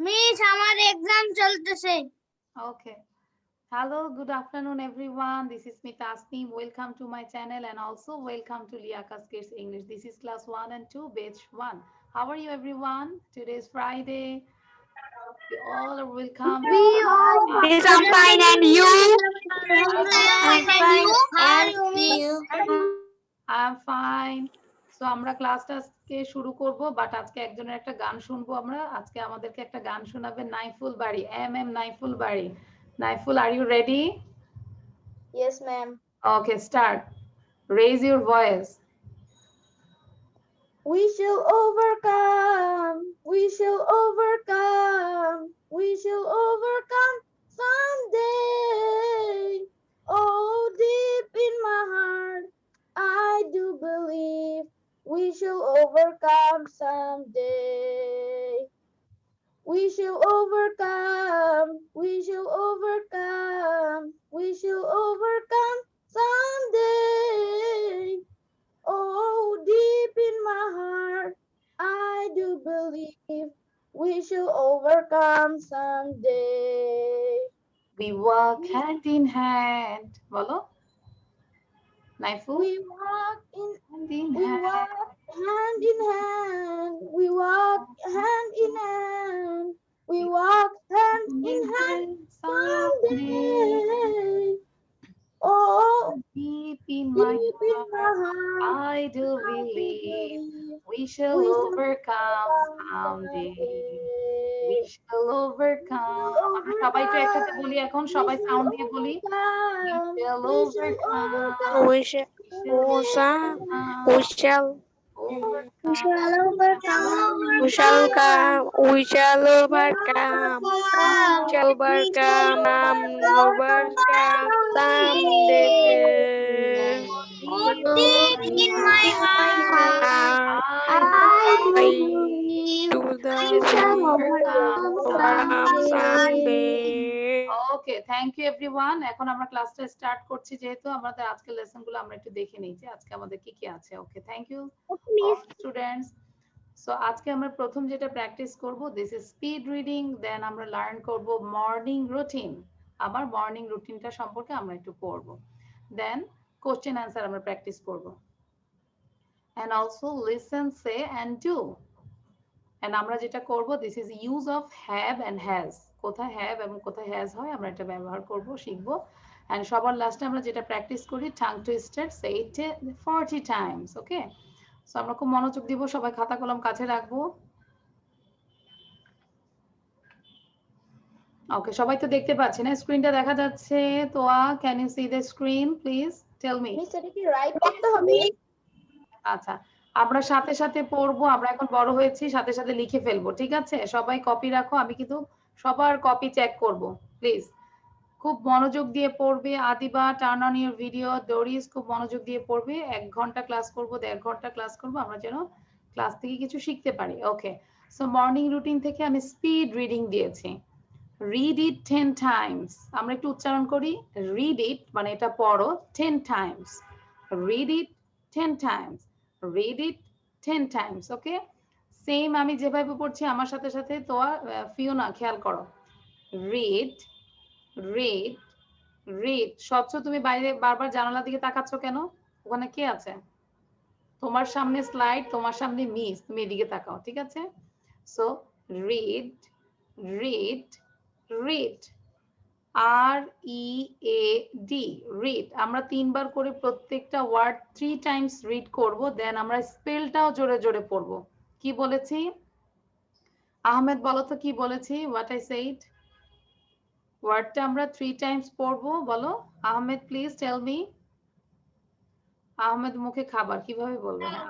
Miss আমার exam চলতেছে। Okay. Hello, good afternoon, everyone. This is me Tasneem. Welcome to my channel and also welcome to Liakas Kids English. This is class 1 and 2, batch 1. How are you, everyone? Today is Friday. You all are welcome. We all Yes, I'm fine, and you? I'm fine. How are you, miss? I'm fine. So আমরা ক্লাসটাকে শুরু করব but আজকে একজনের একটা গান শুনবো আমরা আজকে আমাদেরকে একটা গান শোনাবে নাইফুল বাড়ি নাইফুল বাড়ি Naiful are you ready? Yes, ma'am. Okay, start. Raise your voice. We shall overcome. We shall overcome. We shall overcome someday. Oh, deep in my heart, I do believe we shall overcome someday. We shall overcome. We shall overcome. We shall overcome someday. Oh, deep in my heart, I do believe we shall overcome someday. We walk hand in hand. বলো Naiful We walk in hand in We hand. walk hand in hand. We walk hand in hand. We walk hand in hand Someday, someday. Oh, deep in my deep in my heart, heart, I do I do believe believe we shall we shall overcome overcome someday. We someday. shall We shall overcome. আমরা সবাই তো একসাথে overcome. বলি এখন We সবাই shall sound দিয়ে বলি we overcome. shall We shall overcome. overcome. We shall, We shall we overcome. shall, We shall Overcome. we shall overcome. come, we shall overcome, Overcome. shall We shall overcome, overcome someday. Oh, deep in my heart, I I do do I believe do we the shall overcome overcome someday. someday. Okay thank you everyone এখন আমরা ক্লাসটা start করছি যেহেতু আমাদের আজকের লেসনগুলো আমরা একটু দেখে নিই যে আজকে আমাদের কি কি আছে okay thank you all students so আজকে আমরা প্রথম যেটা প্র্যাকটিস করব this is speed reading then আমরা লার্ন করব মর্নিং রুটিন আবার মর্নিং রুটিনটা সম্পর্কে আমরা একটু পড়ব দেন কোশ্চেন অ্যান্সার আমরা প্র্যাকটিস করব and also listen say and do and আমরা যেটা করব this is use of have and has কোথায় হ্যাভ এবং কোথায় হ্যাজ হয় আমরা এটা ব্যবহার করব শিখব এন্ড সবার লাস্টে আমরা যেটা প্র্যাকটিস করি tongue twister say it 40 Times okay so আমরা খুব মনোযোগ দিব সবাই খাতা কলম কাছে রাখবো ওকে সবাই তো দেখতে পাচ্ছেন না স্ক্রিনটা দেখা যাচ্ছে Toya can you see the screen please tell me miss এটা কি রাইট করতে হবে? আচ্ছা আমরা সাথে সাথে পড়বো আমরা এখন বড় হয়েছি সাথে সাথে লিখে ফেলবো ঠিক আছে সবাই কপি রাখো আমি কিন্তু সবার কপি চেক করব প্লিজ খুব মনোযোগ দিয়ে পড়বে Adiba turn on your video Doris খুব মনোযোগ দিয়ে পড়বে 1 ঘন্টা ক্লাস করব 1.5 ঘন্টা ক্লাস করব আমরা যেন ক্লাস থেকে কিছু শিখতে পারি ওকে সো মর্নিং রুটিন থেকে আমি স্পিড রিডিং দিয়েছি রিড ইট 10 টাইমস আমরা একটু উচ্চারণ করি রিড ইট মানে এটা পড়ো 10 Times read it 10 Times read it 10 Times okay same আমি যেভাবে পড়ছি আমার সাথে সাথে তো ফিওনা খেয়াল করো রিড রিড রিড স্বচ্ছ তুমি বাইরে বারবার জানালার দিকে তাকাচ্ছ কেন ওখানে কে আছে তোমার সামনে স্লাইড তোমার সামনে মিস তুমি এদিকে তাকাও ঠিক আছে so read read read R E A D read আমরা 3 বার করে প্রত্যেকটা ওয়ার্ড 3 টাইমস রিড করব দেন আমরা স্পেলটাও জোরে জোরে পড়ব কি বলেছি আহমেদ বলো তো কি বলেছি হোয়াট আই সেড ওয়ার্ডটা আমরা 3 টাইমস পড়ব বলো Ahmed please tell me Ahmed মুখে খাবার কিভাবে বলবে হ্যাঁ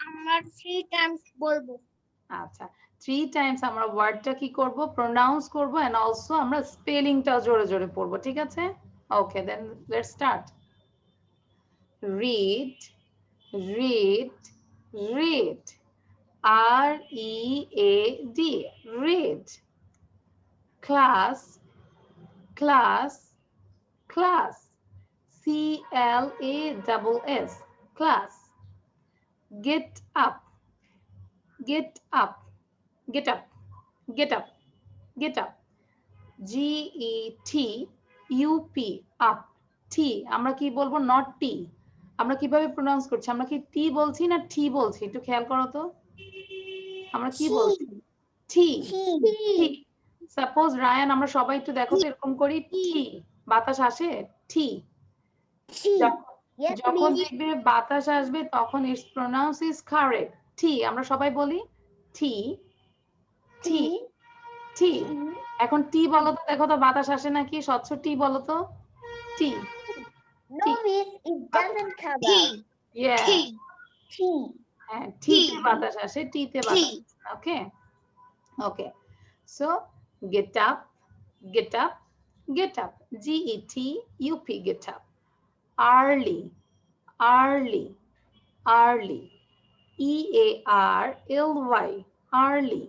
আমরা 3 টাইমস বলবো আচ্ছা 3 টাইমস আমরা ওয়ার্ডটা কি করব প্রোনাউন্স করব এন্ড অলসো আমরা স্পেলিংটা জোরে জোরে পড়ব ঠিক আছে okay then let's start read read read R-E-A-D read class class class C-L-A-S-S class get up get up get up get up get up. GETUP, up. T আমরা কি বলবো? not T. আমরা কিভাবে প্রনাউন্স করছি? আমরা কি টি বলছি না টি বলছি? একটু খেয়াল করো তো। আমরা কি বলছি? টি। টি। সাপোজ রায়ান, আমরা সবাই একটু দেখো তো এরকম করি, টি। বাতাস আসে, টি। যখন দেখবে বাতাস আসবে তখন ইটস প্রোনাউন্স ইজ কারেক্ট। টি, আমরা সবাই বলি টি, টি, টি। এখন টি বলো তো, দেখো তো বাতাস আসে নাকি? স্বচ্ছ টি বলো তো, টি। No, miss, it doesn't come out. Yeah. T. হ্যাঁ, টিতে বাতাস আসে, টিতে বাতাস। Okay, okay. So get up, get up, get up. GETUP, get up. Early, early, early. EARLY, early.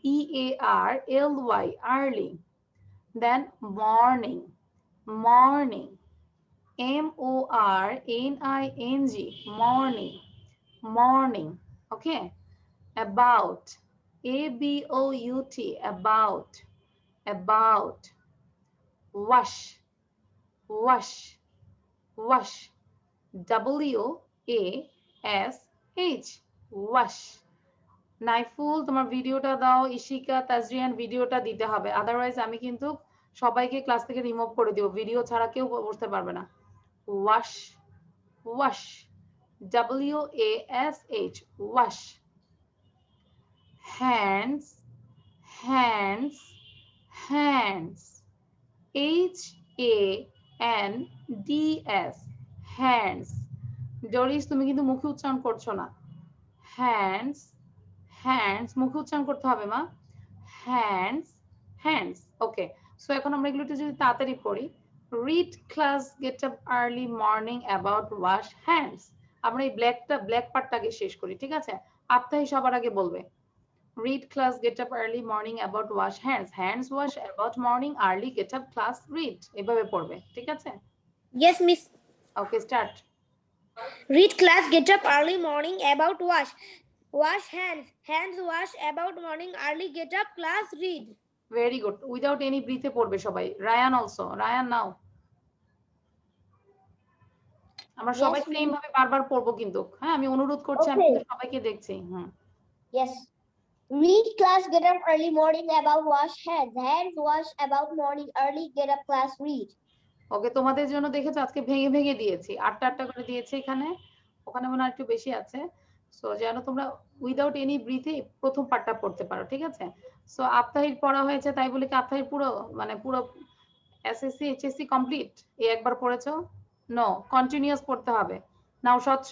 EARLY, early. Then morning, morning. MORNING, morning, morning. Okay. About, ABOUT, about, about. Wash, wash, wash. WASH, wash. Naiful, তোমার ভিডিওটা দাও। ইশিকা, তাজরিয়ান, ভিডিওটা দিতে হবে, otherwise আমি কিন্তু সবাইকে class থেকে রিমুভ করে দিব। ভিডিও ছাড়া কেউ বসতে পারবে না। Wash, wash, WASH, wash. Hands, hands, hands, HANDS, hands. Doris, তুমি কিন্তু মুখে উচ্চারণ করছো না। হ্যান্ডস, হ্যান্ডস, মুখে উচ্চারণ করতে হবে মা। Hands, hands. ওকে, সো এখন আমরা এগুলো একটু যদি তাড়াতাড়ি পড়ি। Read class, get up early morning, about, wash hands. আমরা এই ব্ল্যাক পার্টটাকে শেষ করি, ঠিক আছে? আত্মাই সবার আগে বলবে। Read class, get up early morning, about, wash hands. Hands wash, about, morning, early, get up, class, read. এভাবে পড়বে, ঠিক আছে? Yes, miss. Okay, start. Read class, get up early morning, about, wash. Wash hands. Hands wash, about, morning, early, get up, class, read. Very good. Without any breath এ পড়বে সবাই। Ryan also. Ryan now. আমরা সবাই Yes, same ভাবে বারবার পড়বো কিন্তু। হ্যাঁ, আমি অনুরোধ করছি, আমি Okay. কিন্তু সবাইকে দেখছি। Yes. Read class, get up early morning, about, wash hands. Hands wash, about, morning, early, get up, class, read. ওকে, তোমাদের জন্য দেখেছো আজকে ভেঙে ভেঙে দিয়েছি। 8টা করে দিয়েছি এখানে, ওখানে মনে হয় একটু বেশি আছে। সো যেন তোমরা উইদাউট এনি ব্রিথে প্রথম পার্টটা পড়তে পারো, ঠিক আছে? সো আফতাহির পড়া হয়েছে তাই বলে কি আফতাহির পুরো পুরো এসএসসি এইচএসসি কমপ্লিট এই একবার পড়েছো? নো, কন্টিনিউয়াস পড়তে হবে। নাও স্বচ্ছ,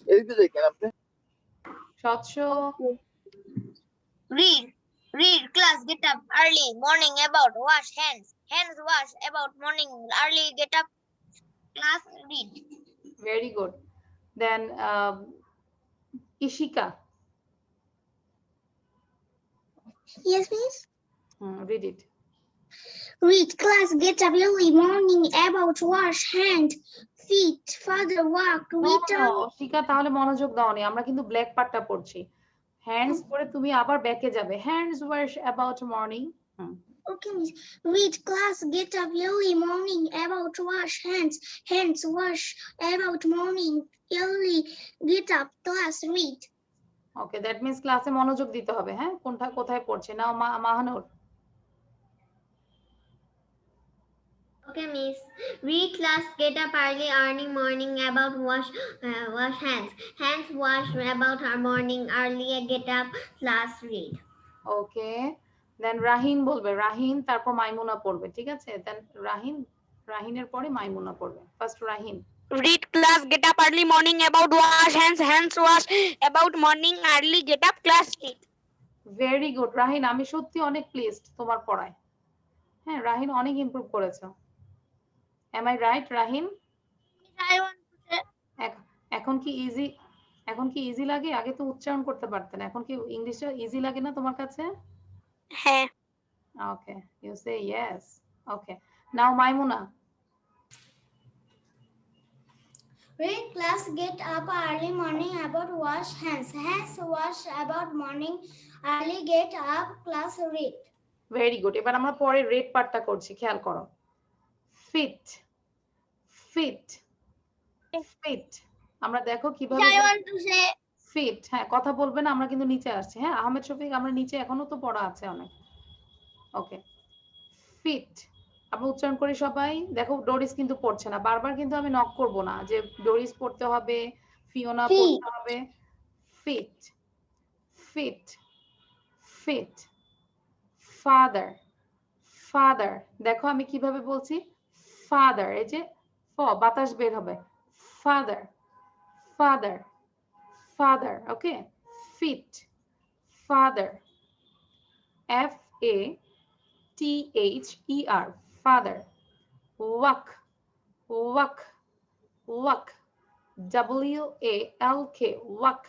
এদিকে দেখেন আপনি। স্বচ্ছ। Read class, get up early morning, about, wash hands. Hands wash, about, morning, early, get up, class, read. Very good. Then Ishika. Yes, miss. Read it. Read class, get up early morning, about, wash hands, feet, further walk, return. শিকা, তাহলে মনোযোগ দাওনি, আমরা কিন্তু black পার্টটা পড়ছি। Hands পরে তুমি আবার ব্যাকে যাবে। Hands wash, about, morning. Okay, miss. Read class, get up early morning, about, wash hands. Hands wash, about, morning, early, get up, class, read. Okay, that means ক্লাসে মনোযোগ দিতে হবে। হ্যাঁ, কোনটা কোথায় পড়ছে। নাও Mahanur. Okay, miss. Read class, get up early morning, about, wash hands. Hands wash, about, our morning, early, get up, class, read. ওকে, দেন রাহিন বলবে। রাহিন, তারপর মাইমুনা পড়বে, ঠিক আছে? দেন রাহিনের পরে মাইমুনা পড়বে। First Rahin. Read class, get up early morning, about, wash hands. Hands wash, about, morning, early, get up, class, read. Very good রাহিন, আমি সত্যি অনেক প্লিজড তোমার পড়ায়। হ্যাঁ, রাহিন অনেক ইমপ্রুভ করেছো। Am I right Rahin? এখন কি ইজি লাগে? আগে তো উচ্চারণ করতে পারতেন, এখন কি ইংলিশটা ইজি লাগে না তোমার কাছে? হ্যাঁ। Okay, you say yes. Okay, now Maimuna. Read class, get up early morning, about, wash hands. Hands wash, about, morning, early, get up, class, read. Very good. এবার আমরা পরে রেড পার্টটা করছি, খেয়াল করো। Fit, fit, fit. আমরা দেখো কিভাবে I want to say fit. হ্যাঁ, কথা বলবে না, আমরা কিন্তু নিচে আসছি। হ্যাঁ আহমেদ শফিক, আমরা নিচে এখনো তো পড়া আছে অনেক। ওকে, ফিট আমরা উচ্চারণ করি সবাই। দেখো ডোরিস কিন্তু পড়ছে না, বারবার কিন্তু আমি নক করব না যে ডোরিস পড়তে হবে, ফিওনা পড়তে হবে। Fit, fit, fit. Father, father. দেখো আমি কিভাবে বলছি, ফাদার, এই যে ফ বাতাস বের হবে, father, father, father. Okay, fit, father, FATHER, father. Walk, walk, walk, WALK, walk.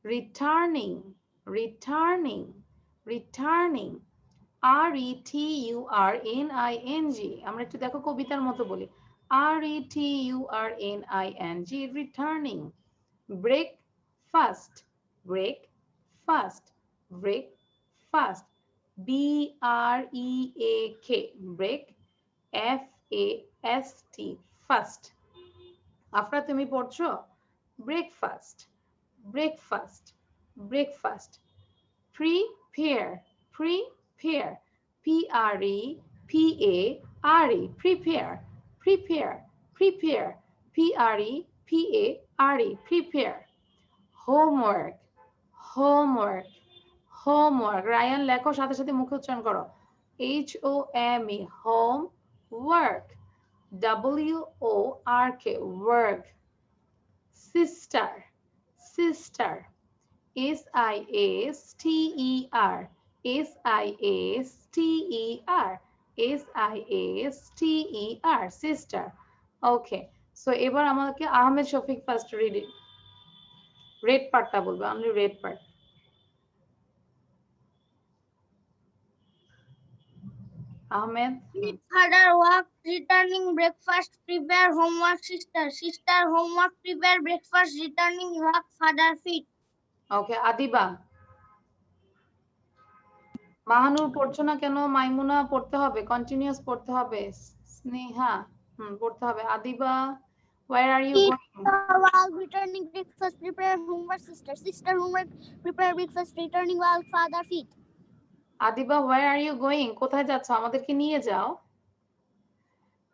Returning, returning, returning, RETURNING। আমরা একটু দেখো কবিতার মতো বলি, RETURNING, returning. Break fast, break fast, break fast, BREAK, break, FAST, fast. Afra তুমি পড়ছো, breakfast, breakfast, breakfast. Prepare, prepare, PREPARE, prepare, prepare, prepare, PREPARE, prepare. Homework, homework, homework. Rayan লেখো, সাথে সাথে মুখে উচ্চারণ করো, HOME, home, work, WORK, work. Sister, sister, SISTER, SISTER, SISTER, sister. Okay, so এবার আমাকে Ahmed Shafiq first reading red পার্টটা বলবে, only red part. Ahmed. father work, returning breakfast, prepare homework, sister, sister homework, prepare breakfast, returning work, father feet. ওকে, আদিবা। মাহানুর পড়ছো না কেন? মাইমুনা পড়তে হবে, continuous পড়তে হবে। স্নেহা পড়তে হবে। Adiba, where are you going? While returning breakfast, prepare homework, sister, sister homework, prepare breakfast, returning while father feet. Adiba, where are you going? কোথায় যাচ্ছ? আমাদেরকে নিয়ে যাও।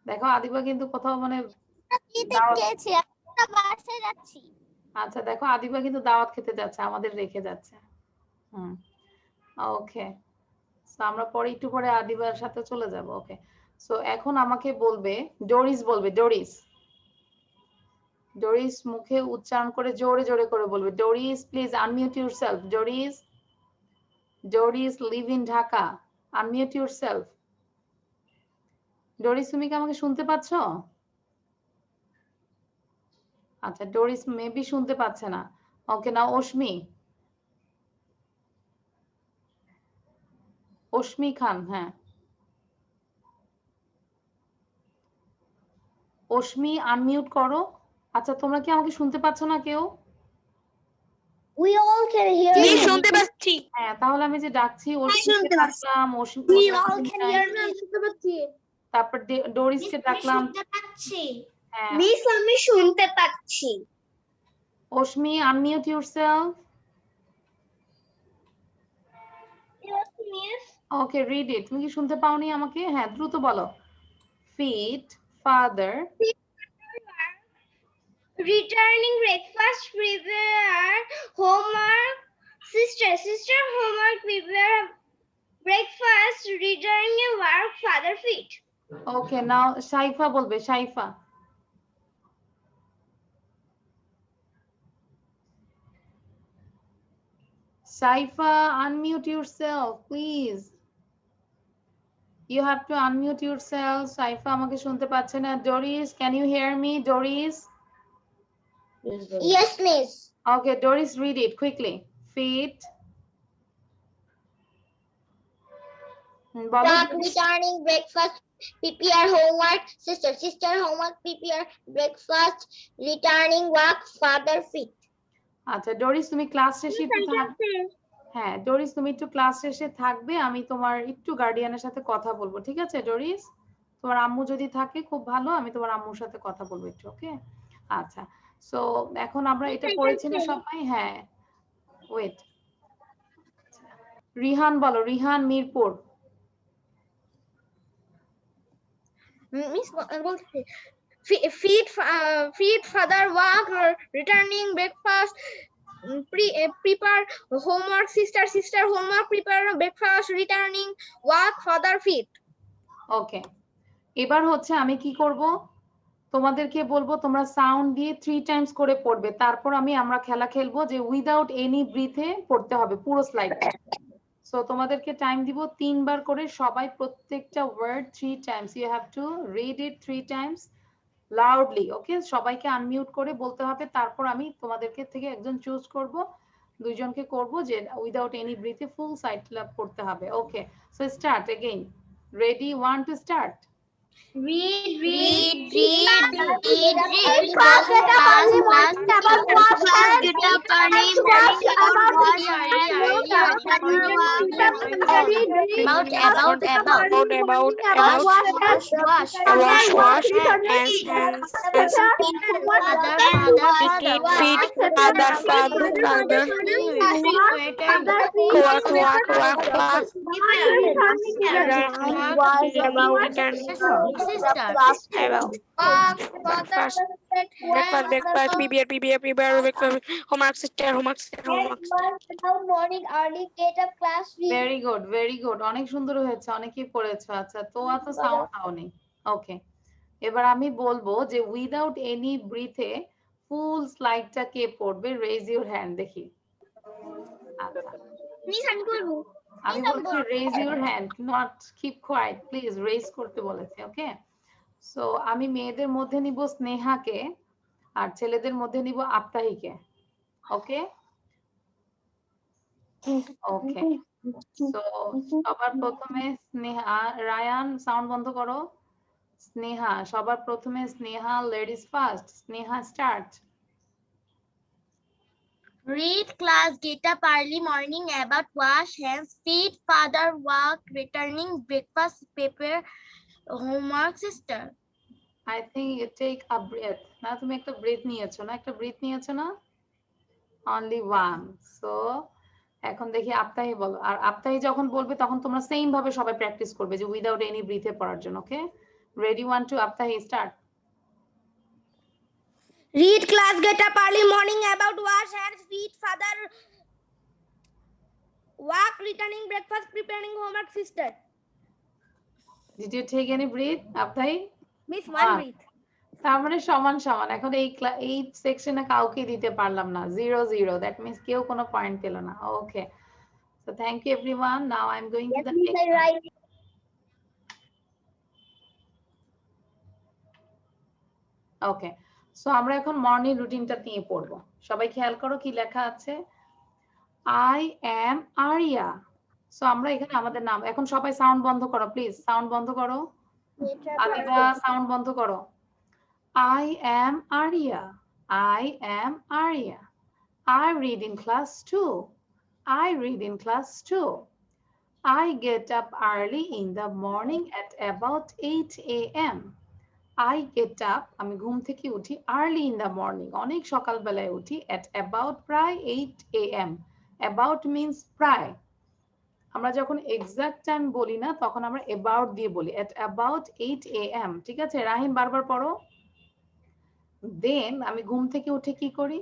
দেখো আদিবা কিন্তু কোথাও মানে আচ্ছা, দেখো আদিবা কিন্তু দাওয়াত খেতে যাচ্ছে, আমাদের রেখে যাচ্ছে। ওকে, সো আমরা পরে একটু পরে আদিবার সাথে চলে যাব। ওকে, সো এখন আমাকে বলবে, ডোরিস বলবে, ডোরিস, ডোরিস মুখে উচ্চারণ করে জোরে জোরে করে বলবে। Doris please unmute yourself. Doris, Doris live in Dhaka, unmute yourself. Doris তুমি কি আমাকে শুনতে পাচ্ছ? আচ্ছা, ডোরিস মেবি শুনতে পাচ্ছে না। ওকে, নাও অশ্মি, অশ্মি খান। হ্যাঁ, অশ্মি আনমিউট করো। আচ্ছা, তোমরা কি আমাকে শুনতে পাচ্ছ না কেউ? We all can hear আমি you. শুনতে পাচ্ছি। হ্যাঁ, তাহলে আমি যে ডাকছি অশ্মিকে ডাকলাম, We all can hear you. শুনতে পাচ্ছি। তারপর ডোরিসকে ডাকলাম। হ্যাঁ, মিস আমি শুনতে পাচ্ছি। Ashmi unmute yourself. Yes, miss. Okay, read it. তুমি কি শুনতে পাওনি আমাকে? হ্যাঁ, দ্রুত বলো। Fit, father, Returning breakfast, prepare homework, sister, sister homework, prepare breakfast, returning work, father feet. ওকে, নাও সাইফা বলবে, Saifa. Saifa, unmute yourself, please. You have to unmute yourself. Saifa আমাকে শুনতে পাচ্ছে না। Doris, can you hear me? Doris? Yes, miss. Okay, Doris, read it quickly. Feet. Returning breakfast, prepare homework, sister, sister homework, prepare breakfast, returning work, father feet. আচ্ছা, Doris তুমি class শেষে একটু হ্যাঁ Doris, তুমি একটু ক্লাস শেষে থাকবে, আমি তোমার একটু গার্ডিয়ানের সাথে কথা বলবো, ঠিক আছে ডোরিস? তোমার আম্মু যদি থাকে খুব ভালো, আমি তোমার আম্মুর সাথে কথা বলবো একটু, ওকে? আচ্ছা, সো এখন আমরা এটা পড়েছি না সবাই? হ্যাঁ, ওয়েট, রিহান বলো, রিহান মিরপুর। মিস বলছি feed father work returning breakfast prepare homework sister homework prepare breakfast returning work father feed ওকে, এবার হচ্ছে আমি কি করব, তোমাদেরকে বলবো তোমরা সাউন্ড দিয়ে 3 টাইমস করে পড়বে, তারপর আমরা খেলা খেলবো যে উইদাউট এনি ব্রিথে পড়তে হবে পুরো স্লাইডটা। সো তোমাদেরকে টাইম দিব 3 বার করে, সবাই প্রত্যেকটা word 3 times, you have to read it 3 times loudly, okay? সবাইকে আনমিউট করে বলতে হবে, তারপর আমি তোমাদেরকে থেকে একজন চুজ করব, দুইজনকে করব যে উইদাউট এনি ব্রিথে ফুল সাইডটা পড়তে হবে, okay? So start again, ready, 1 two start. Read. Class get up early, morning about wash hands. Get up early, morning about wash wash hands feed father breakfast prepare homework sister morning early get up class read. Very good, অনেক সুন্দর হয়েছে, অনেকেই পড়েছো। আচ্ছা, তো এত sound দাওনি, ওকে? এবার আমি বলবো যে উইদাউট এনি ব্রিথে ফুল স্লাইডটা কে পড়বে, রেজ ইউর হ্যান্ড দেখি। আচ্ছা, মিস আমি করবো। আমি বলছি raise your hand, not keep quiet, please raise করতে বলেছি, ওকে? সো আমি মেয়েদের মধ্যে নিব স্নেহাকে, আর ছেলেদের মধ্যে নিব আফতাহিকে, ওকে? ওকে, সো সবার প্রথমে স্নেহা, রায়ান সাউন্ড বন্ধ করো। স্নেহা, সবার প্রথমে Sneha, ladies first, Sneha start. Read, class get up early, morning about wash hands, feed father work, returning breakfast, prepare homework sister. I think you take a breath. না তুমি একটা ব্রেথ নিয়েছো না, একটা ব্রেথ নিয়েছো না? Only one. So এখন দেখি আফতাহি বলো, আর আফতাহি যখন বলবে তখন তোমরা সেম ভাবে সবাই প্র্যাকটিস করবে যে উইদাউট এনি ব্রিথে পড়ার জন্য, ওকে? রেডি, 1 2 আফতাহি start. read class get up early morning about wash hands feed father work returning breakfast preparing homework sister Did you take any breath, আফতাহি? miss one Ah. breath তার মানে সমান সমান, এখন এই সেকশনে কাউকে দিতে পারলাম না, 0 0, দ্যাট মিন্স কেউ কোনো পয়েন্ট পেল না, okay? So thank you everyone, now I am going to the next. Okay, so আমরা এখন মর্নিং রুটিনটা নিয়ে পড়বো, সবাই খেয়াল করো কি লেখা আছে, আই এম আরিয়া। সো আমরা এখানে আমাদের নাম, এখন সবাই সাউন্ড বন্ধ করো প্লিজ, সাউন্ড বন্ধ করো, আলিদা সাউন্ড বন্ধ করো। I am Arya. I am Arya. I read in class 2. I read in class 2. I get up early in the morning at about 8 a.m. I get up, আমি ঘুম থেকে উঠি, early in the morning, অনেক সকালবেলায় উঠি, at about প্রায় 8 a.m. About means প্রায়। আমরা যখন এক্সাক্ট টাইম বলি না, তখন আমরা about দিয়ে বলি, at about 8 a.m. ঠিক আছে? রাহিম বারবার পড়ো। Then আমি ঘুম থেকে উঠে কি করি,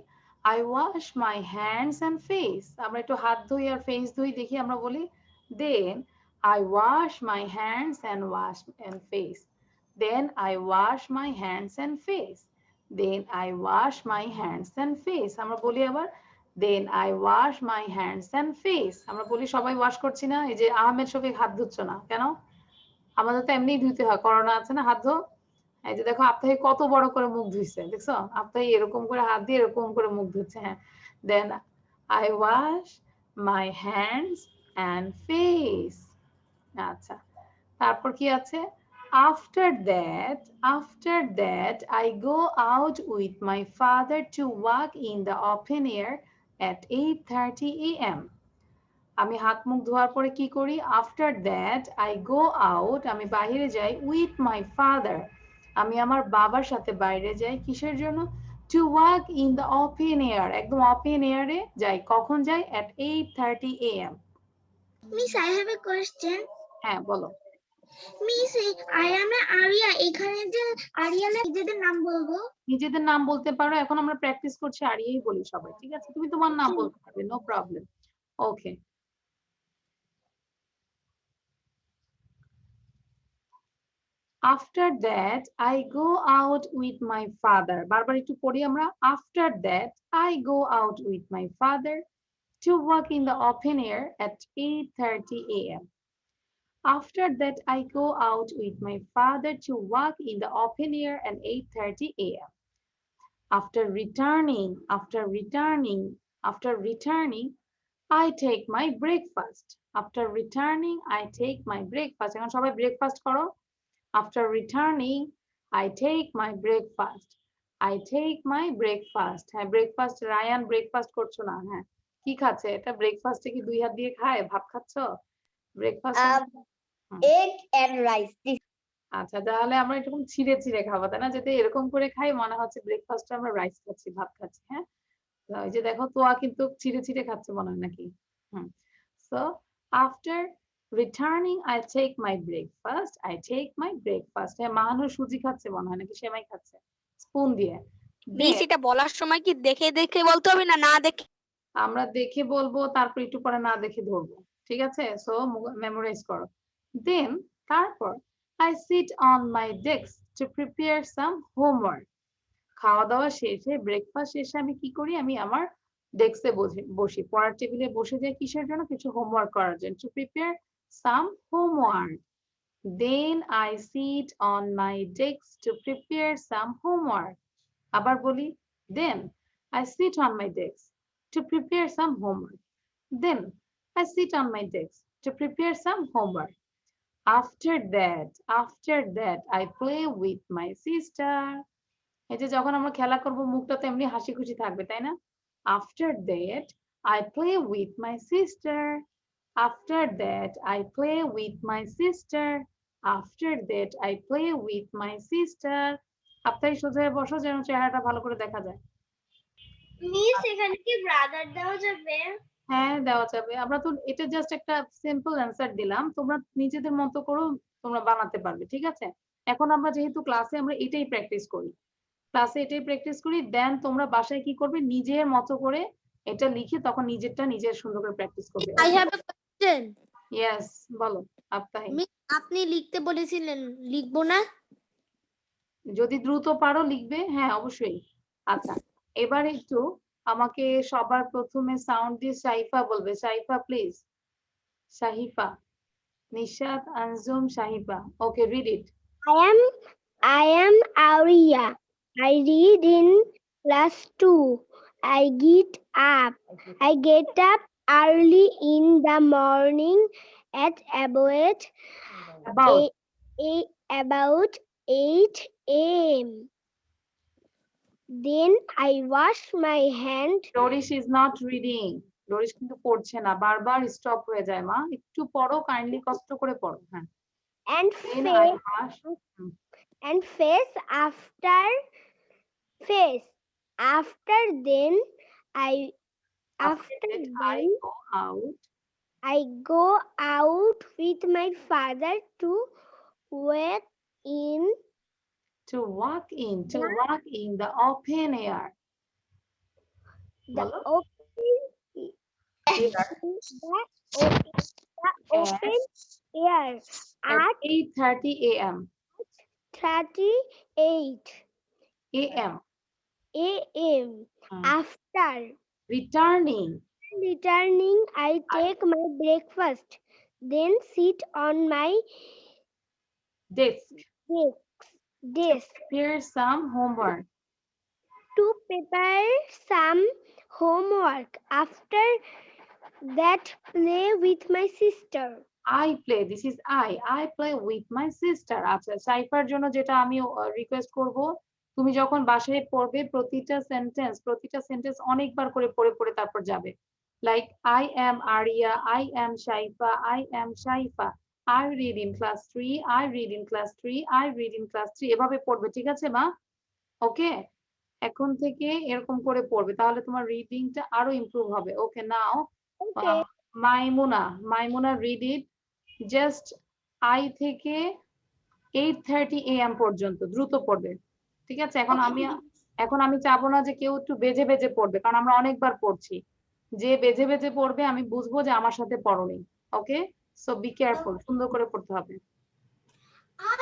I wash my hands and face. আমরা একটু হাত ধুই আর ফেস ধুই, দেখি আমরা বলি, then I wash my hands and face. Then I wash my hands and face. Then I wash my hands and face. আমরা বলি আবার, then I wash my hands and face. আমরা বলি সবাই ওয়াশ করছি না, এই যে আহমেদ শফিক হাত ধুচ্ছ না কেন? আমাদের তো এমনিই ধুইতে হয়, করোনা আছে না, হাত ধো। এই যে দেখো আফতাহি কত বড় করে মুখ ধুইছে, দেখছো? আফতাহি এরকম করে হাত দিয়ে এরকম করে মুখ ধুচ্ছে, হ্যাঁ। Then I wash my hands and face. আচ্ছা, তারপর কি আছে? After that I go out with my father to walk in the open air at 8:30 a.m. আমি হাত মুখ ধোয়ার পরে কি করি? After that I go out, আমি বাইরে যাই উইথ মাই ফাদার, আমি আমার বাবার সাথে বাইরে যাই কিসের জন্য? To walk in the open air, একদম ওপেন এয়ারে যাই। কখন যাই? at 8:30 AM। Miss, I have a question. হ্যাঁ বলো। Miss, আয়াম আরিয়া এখানে যে আরিয়ানা নিজেদের নাম বলবো? নিজেদের নাম বলতে পারো, এখন আমরা প্র্যাকটিস করছি আরিয়াই বলি সবাই, ঠিক আছে? তুমি তোমার নাম বলতে পারবে, no problem. Okay, after that I go out with my father, বারবার একটু পড়ি আমরা। after that I go out with my father to walk in the open air at 8:30 AM. After that I go out with my father to walk in the open air at 8:30 AM. After returning I take my breakfast. After returning I take my breakfast. এখন সবাই breakfast করো। After returning, I take my breakfast. I take my breakfast. হ্যাঁ breakfast, Ryan breakfast করছো না? হ্যাঁ কি খাচ্ছে এটা? ব্রেকফাস্টে কি 2 হাত দিয়ে খায়? ভাত খাচ্ছ? Breakfast Egg and rice. আচ্ছা, তাহলে আমরা এরকম ছিঁড়ে ছিঁড়ে খাবো, তাই না? যাতে এরকম করে খাই মনে হচ্ছে ব্রেকফাস্টে আমরা রাইস খাচ্ছি, ভাত খাচ্ছি। হ্যাঁ, তো এই যে দেখো তোয়া কিন্তু ছিঁড়ে ছিঁড়ে খাচ্ছে মনে হয় নাকি? So after returning I take my breakfast. I take my breakfast. হ্যাঁ মাহানুর সুজি খাচ্ছে মনে হয় নাকি সেমাই খাচ্ছে স্পুন দিয়ে। মিস এটা বলার সময় কি দেখে দেখে বলতে হবে না না দেখে? আমরা দেখে বলবো, তারপর একটু পরে না দেখে ধরবো, ঠিক আছে? সো মেমোরাইজ করো। দেন তারপর I sit on my desk to prepare some homework. খাওয়া দাওয়া শেষে, ব্রেকফাস্ট শেষে আমি কি করি? আমি আমার ডেস্কে বসি, পড়ার টেবিলে বসে যাই কিসের জন্য? কিছু হোমওয়ার্ক করার জন্য। to prepare some homework. Then I sit on my desk to prepare some homework. আবার বলি, then I sit on my desk to prepare some homework. Then I sit on my desk to prepare some homework. After that I play with my sister. এই যে যখন আমরা খেলা করব মুখটা তো এমনি হাসি খুশি থাকবে, তাই না? After that I play with my sister. After that I play with my sister. After that I play with my sister. আপনারা সোজা হয়ে বসো যেন চেহারাটা ভালো করে দেখা যায়। মিস এখানে কি ব্রাদার দেওয়া যাবে? হ্যাঁ দেওয়া যাবে। আমরা তো এটা জাস্ট একটা সিম্পল অ্যানসার দিলাম, তোমরা নিজেদের মতো করে তোমরা বানাতে পারবে, ঠিক আছে? এখন আমরা যেহেতু ক্লাসে আমরা এটাই প্র্যাকটিস করি, দেন তোমরা বাসায় কি করবে? নিজের মতো করে এটা লিখে তখন নিজেরটা নিজের সুন্দর করে প্র্যাকটিস করবে। I have a question. Yes বলো আফতাহি। মিস আপনি লিখতে বলেছিলেন, লিখবো না? যদি দ্রুত পারো লিখবে, হ্যাঁ অবশ্যই। আচ্ছা এবার একটু আমাকে সবার প্রথমে সাউন্ড দিয়ে শাহিফা বলবে। Shahifa please. Shahifa, Nishat, Anjum, Shahifa. Okay, read it. I am Auria. I read in class 2. I get up early in the morning at about 8 a.m. Then I wash my hand Doris is not reading. Doris কিন্তু পড়ছে না, বারবার stop হয়ে যায়। মা একটু পড়ো, kindly কষ্ট করে পড়ো। হ্যাঁ। and Then I wash. face after face. After then After that, I go out. I go out with my father to walk in To walk in the open air. the বলো। open air At 8:30 AM. 38 AM. a.m. After Returning. I take my breakfast, then sit on my Desk. desk Prepare some homework. to prepare some homework. After that, play with my sister. I play. This is I play with my sister. আচ্ছা cipher জন্য যেটা আমি request করব, তুমি যখন বাসায় পড়বে প্রতিটা সেন্টেন্স অনেকবার করে পড়ে তারপর যাবে। Like I am Arya, I am Shaifa, I am Shaifa. I read in class 3, I read in class 3, I read in class 3 এভাবে পড়বে, ঠিক আছে মা? ওকে, এখন থেকে এরকম করে পড়বে, তাহলে তোমার রিডিংটা আরো ইমপ্রুভ হবে। ওকে, now Maimuna read it just I থেকে 8:30 AM পর্যন্ত দ্রুত পড়বে, ঠিক আছে? এখন আমি চাবো না যে কেউ একটু বেজে বেজে পড়বে, কারণ আমরা অনেকবার পড়ছি। যে বেজে বেজে পড়বে আমি বুঝবো যে আমার সাথে পড়োনি। ওকে, সো বি কেয়ারফুল, সুন্দর করে পড়তে হবে।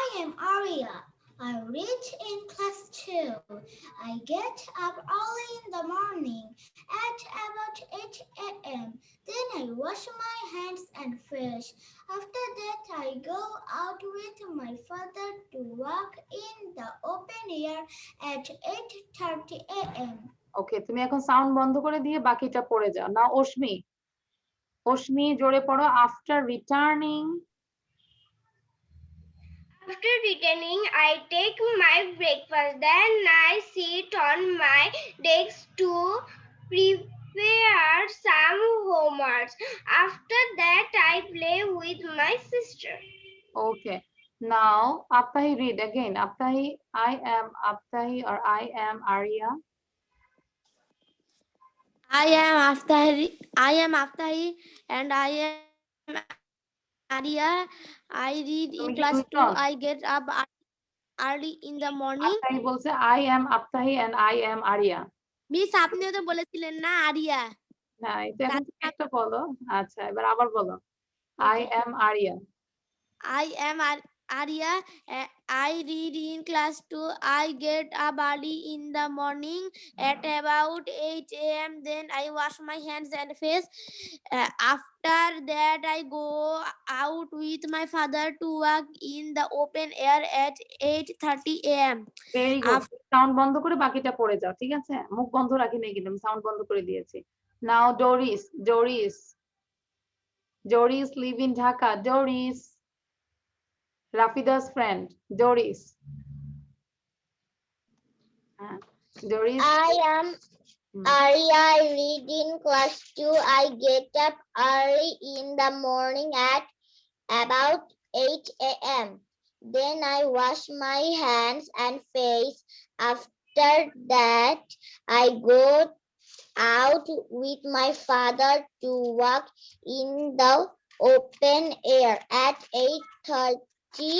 I am Arya. I read in class 2. I get up early in the morning at about 8 a.m. Then I wash my hands and face. After that, I go out with my father to walk in the open air at 8:30 a.m. ওকে, তুমি এখন sound বন্ধ করে দিয়ে বাকিটা পড়ে যাও। না অশ্মি জোরে পড়ো। After returning After returning, I take my breakfast. Then I sit on my desk to prepare some homework. After that, I play with my sister. Okay. Now, Aptahi read again. Aptahi, I am Aptahi or I am Arya. I am Aftahi and I am Arya. I read in class 2. I get up early in the morning. Aptahi বলছে I am Aptahi and I am Arya. Miss আপনিও তো বলেছিলেন না area. না, এটা এখন তুমি একটা বলো। আচ্ছা, এবার আবার বলো। I am Arya. I am Arya. I read in class 2. I get up early in the morning at about 8 a.m. Then I wash my hands and face. After that, I go out with my father to walk in the open air at 8:30 a.m. Very good. Sound বন্ধ করে বাকিটা পড়ে যাও, ঠিক আছে? মুখ বন্ধ রাখি নাই কিন্তু, আমি সাউন্ড বন্ধ করে দিয়েছি। Now Doris live in Dhaka. Doris, Rafida's friend, Doris. Doris. I am Arya. I read in class 2. I get up early in the morning at about 8 a.m. Then I wash my hands and face. After that, I go out with my father to walk in the open air at 8:30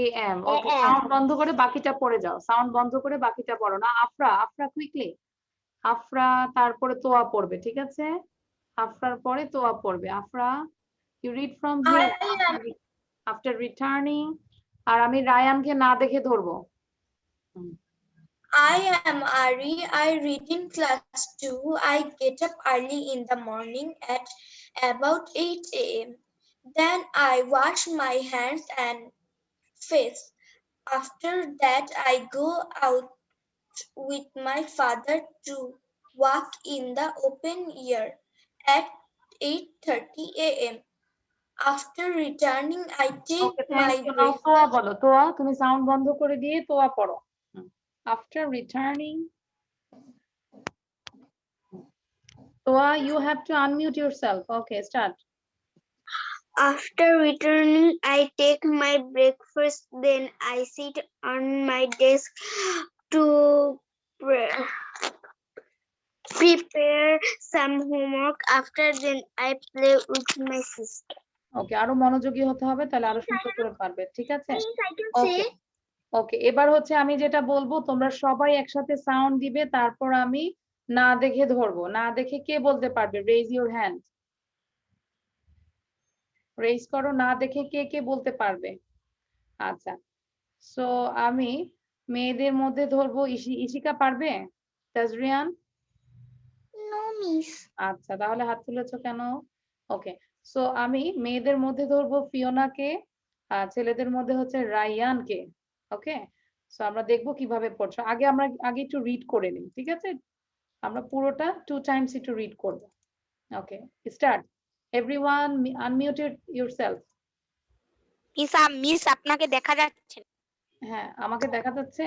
AM. Okay, sound বন্ধ করে বাকিটা পড়ে যাও। Sound বন্ধ করে বাকিটা পড়ো না। আফরা কুইকলি। আফরা তারপরে তোয়া পড়বে, ঠিক আছে? আফরার পরে তোয়া পড়বে। Afra, you read from here after returning. আর আমি রায়ানকে না দেখে ধরবো। I am Ari. I read in class 2. I get up early in the morning at about 8 a.m. Then I wash my hands and face. After that, I go out with my father to walk in the open air at 8:30 a.m. After returning, I take my breakfast. তোয়া বলো, তোয়া তুমি sound বন্ধ করে দিয়ে তোয়া পড়ো। After returning, Toa, you have to unmute yourself. Okay, start. After returning, I take my breakfast. Then I sit on my desk to prepare some homework. After then, I play with my sister. Okay, আরো মনোযোগী হতে হবে, তাহলে আরো সুন্দর করে পারবে, ঠিক আছে? Okay. ওকে, এবার হচ্ছে আমি যেটা বলবো তোমরা সবাই একসাথে সাউন্ড দিবে, তারপর আমি না দেখে ধরবো। না দেখে কে বলতে পারবে? রেজ ইউর হ্যান্ড, রেজ করো। না দেখে কে কে বলতে পারবে? আচ্ছা, সো আমি মেয়েদের মধ্যে ধরবো। ইশিকা পারবে? তাজরিয়ান? No miss. আচ্ছা, তাহলে হাত তুলেছো কেন? ওকে, সো আমি মেয়েদের মধ্যে ধরবো ফিওনাকে, আর ছেলেদের মধ্যে হচ্ছে রায়ানকে। ওকে, সো আমরা দেখবো কিভাবে পড়ছো। আগে একটু রিড করে নিই, ঠিক আছে? আমরা পুরোটা 2 টাইমস একটু রিড করব। Okay, start. Everyone unmuted yourself. Miss আপনাকে দেখা যাচ্ছে? হ্যাঁ, আমাকে দেখা যাচ্ছে।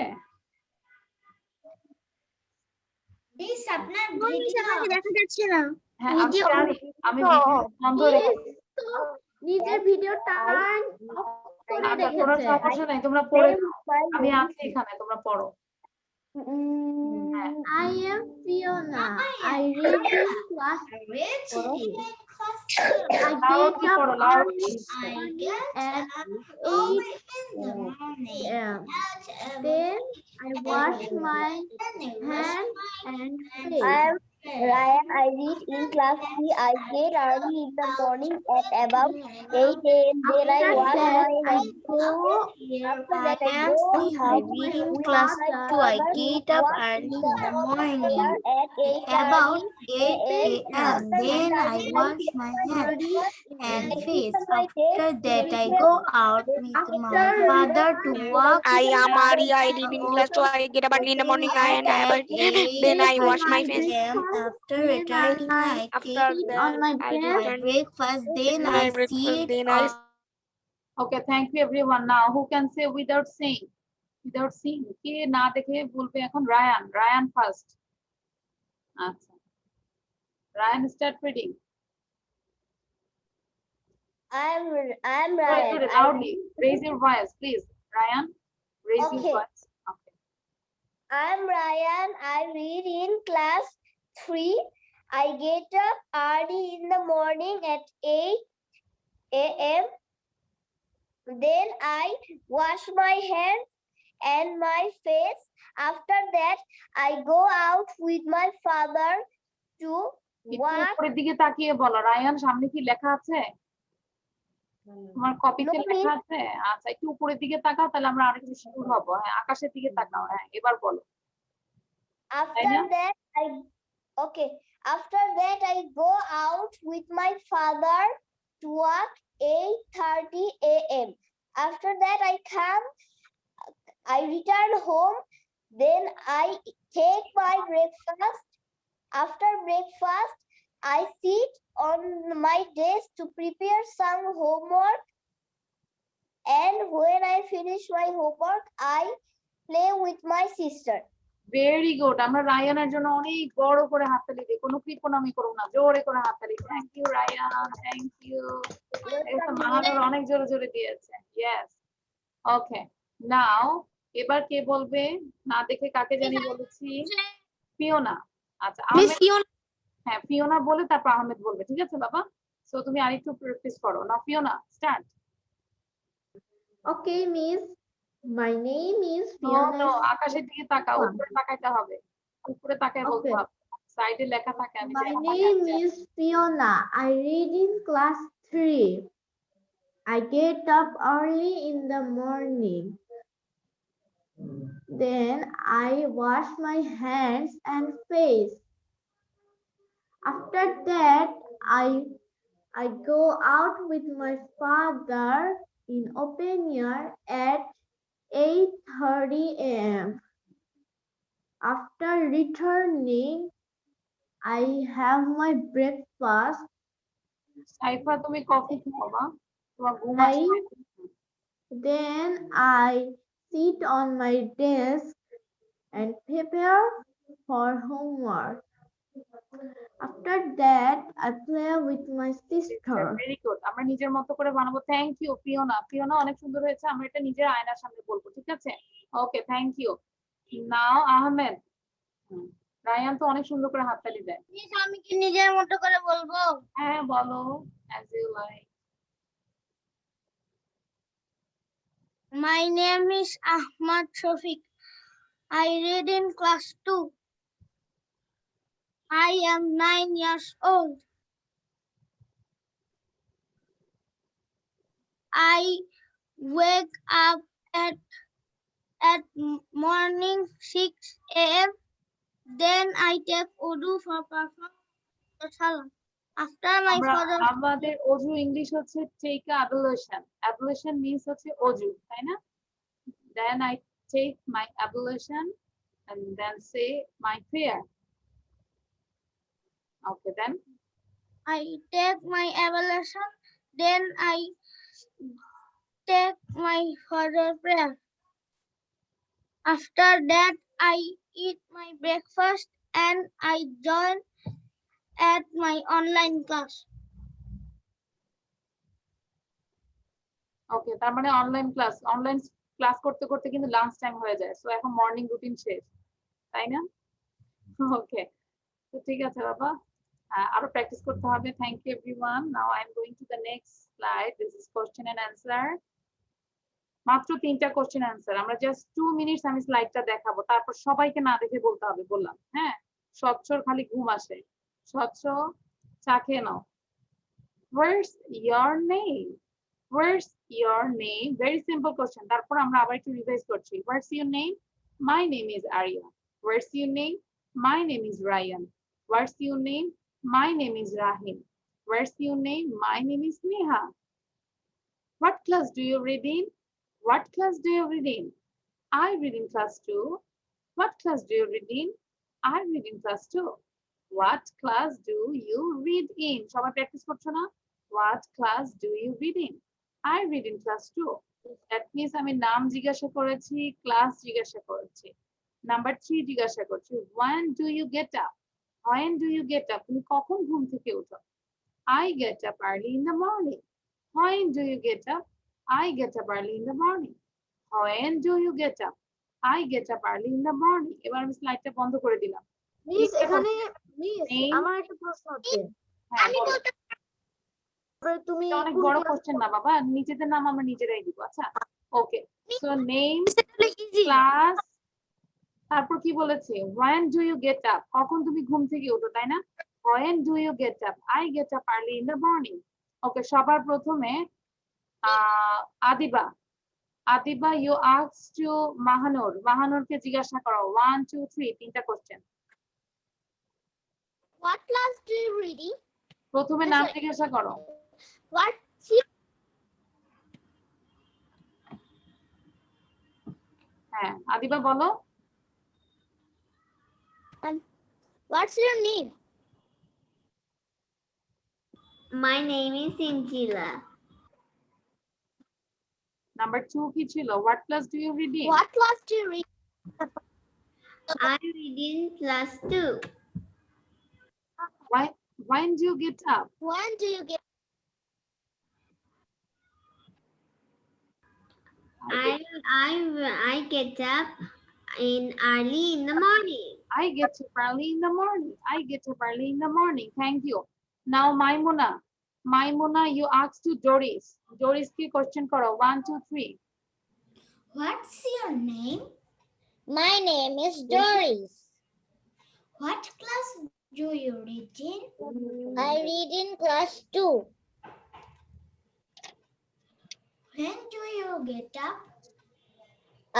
মিস আপনার ভিডিও দেখা যাচ্ছে না। হ্যাঁ আমি নিজে জানি, আমি ভিডিও বন্ধ রেখেছি। নিজের ভিডিও টার্ন অফ করে আচ্ছা কোনো রেখেছে। সমস্যা নাই, তোমরা পড়ে যাও, আমি আছি এখানে, তোমরা পড়ো। হ্যাঁ I am Fiona. I read in class. I read Oh. in class 2. I loudly get up পড়ো, early I get at up early in the 8 morning a.m. at about Then I wash 8 my Then I wash hands my and hands. face. I am Ryan. I read in class 3. I get early in the morning at about 8 a.m. Then I After wash that, my I hands. go After that, I and go see out my with reading my class father 2. I to get up work early the in the morning morning at 8:30 about 8 a.m. a.m. After Then that, I wash my hands and I face. prepare my After desk that, I prepare go out with my father to walk. I am Arya. I read in class 2. I get up early in the morning and then I wash my face. After returning, I After sit that, on my I breakfast. Then my I breakfast. sit Then I okay, thank you everyone. Now who can say without seeing? Without seeing কে না দেখে বলবে এখন? Ryan, Ryan first. আচ্ছা Ryan start reading. I'm Sorry, Ryan. loudly raise your voice please. Ryan, raise your Okay. voice. Okay. I'm Ryan. I read in class 3. I get up early in the morning at 8 a.m. Then I wash my hands and my face. After that, I go out with my father to একটু walk. উপরের দিকে তাকিয়ে বলো। Ryan সামনে কি লেখা আছে? তোমার কপিতে No, লেখা আছে? আচ্ছা একটু উপরের দিকে তাকাও, তাহলে আমরা আরেকটু শিওর হবো। হ্যাঁ আকাশের দিকে তাকাও। হ্যাঁ এবার বলো। After that, After that, I go out with my father to work 8:30 a.m. After that, I return home. Then I take my breakfast. After breakfast, I sit on my desk to prepare some homework. And when I finish my homework, I play with my sister. Very good. আমরা রায়ানের জন্য অনেক বড় করে হাততালি দিই, কোনো কৃপণামি করব না, জোরে করে হাততালি। Thank you Rayan, thank you. এটা মাহানুর অনেক জোরে জোরে দিয়েছে। Yes okay. নাও এবার কে বলবে? না দেখে কাকে জানি বলেছি? ফিওনা। আচ্ছা Miss আহমেদ। Fiona. হ্যাঁ ফিওনা বলে তারপর আহমেদ বলবে, ঠিক আছে বাবা? সো তুমি আরেকটু প্র্যাকটিস করো না। Fiona start. Okay, Miss. My name is no Fiona. No, আকাশের দিকে তাকাও, উপরে তাকাইতে হবে, উপরে তাকায় বলতে Okay. হবে। সাইডে লেখা থাকে, আমি My যেন name is Fiona. I read in class 3. I get up early in the morning. Then I wash my hands and face. After that, I go out with my father in open air at 8:30 a.m. After returning, I have my breakfast. Saifa তুমি coffee খাওয়া, তোমার ঘুম I আসছে। Then I sit on my desk and prepare for homework. After that, I play with my sister. Very good. আমরা নিজের মতো করে বানাবো। Thank you Fiona. ফিওনা অনেক সুন্দর হয়েছে, আমরা এটা নিজের আয়নার সামনে বলবো, ঠিক আছে? Okay thank you. Now Ahmed. Rayan তো অনেক সুন্দর করে হাততালি দেয়। আমি কি নিজের মতো করে বলবো? হ্যাঁ বলো, as you like. My name is Ahmad Shafiq. I read in class 2. I am 9 years old. I wake up at morning 6 a.m. Then I take wudu for performing the salah. After my father, আমাদের অজু English হচ্ছে take ablution. Ablution means হচ্ছে অজু, তাই না? Then I take my ablution and then say my prayer. Okay, then I take my ablution. Then I take my father prayer. After that, I eat my breakfast and I join at my online class. ওকে, তার মানে online class করতে করতে কিন্তু lunch time হয়ে যায়, so এখন morning routine শেষ, তাই না? ওকে, তো ঠিক আছে বাবা, আরো প্র্যাকটিস করতে হবে। Thank you everyone. Now I am going to the next slide. This is question and answer. মাত্র 3টা কোশ্চেন অ্যান্সার, আমরা জাস্ট 2 মিনিটস আমি স্লাইডটা দেখাবো, তারপর সবাইকে না দেখে বলতে হবে, বললাম। হ্যাঁ, স্বচ্ছর খালি ঘুম আসে। স্বচ্ছ, চা খেয়ে নাও। Where's your name? Where's your name? Very simple question. তারপর আমরা আবার একটু রিভাইজ করছি। What's your name? My name is Arya. What's your name? My name is Ryan. What's your name? My name is Rahim. What's your name? My name is Neha. What class do you read in? What class do you read in? I read in class 2. What class do you read in? I read in class 2. What class do you read in? সবাই practice করছো না? What class do you read in? I read in class 2. That means আমি নাম জিজ্ঞাসা করেছি, class জিজ্ঞাসা করেছি। Number 3 জিজ্ঞাসা করছি, when do you get up? When do you get up? তুমি কখন ঘুম থেকে উঠো? I get up early in the morning. When do you get up? I get up early in the morning. When do you get up? I get up early in the morning. এবার আমি স্লাইডটা বন্ধ করে দিলাম। Miss এখানে miss Name? আমার একটা প্রশ্ন আছে। হ্যাঁ, বলো। তুমি এটা অনেক বড় কোশ্চেন না বাবা, নিজেদের নাম আমরা নিজেরাই দিব। আচ্ছা, ওকে, সো নেম, ক্লাস, তারপর কি বলেছে? when do you get up? কখন তুমি ঘুম থেকে ওঠো, তাই না? when do you get up? I get up early in the morning. ওকে, সবার প্রথমে Adiba, Adiba you ask to Mahanur, মাহানুরকে জিজ্ঞাসা করো 1 2 3 তিনটা question. What class do you read in? প্রথমে নাম জিজ্ঞাসা করো। What's your হ্যাঁ, আদিবা বলো। What's your name? My name is Injila. Number 2 কি ছিল? what class do you read in? What class do you read? I read in class 2. When do you get up? When do you get? I get up early in the morning. I get up early in the morning. I get up early in the morning. Thank you. Now Maimuna. Maimuna, you ask to Doris. Doris ki question karo 1 2 3. What's your name? My name is Doris. What class do you read in? I read in class 2. When do you get up?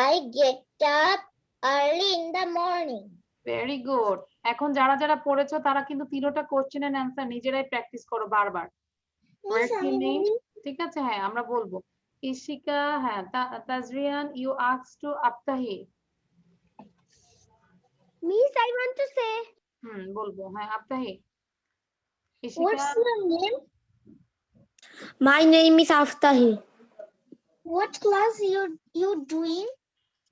I get up early in the morning. Very good. এখন যারা যারা পড়েছো তারা কিন্তু তিনটা question and answer নিজেরাই practice করো বারবার। What's your name? ঠিক আছে, হ্যাঁ আমরা বলবো। ইশিকা, হ্যাঁ Tajrian, you ask to Aptahi. Miss, I want to say. বলবো, হ্যাঁ Aptahi. What's your name? My name is Aftahi. What class you doing?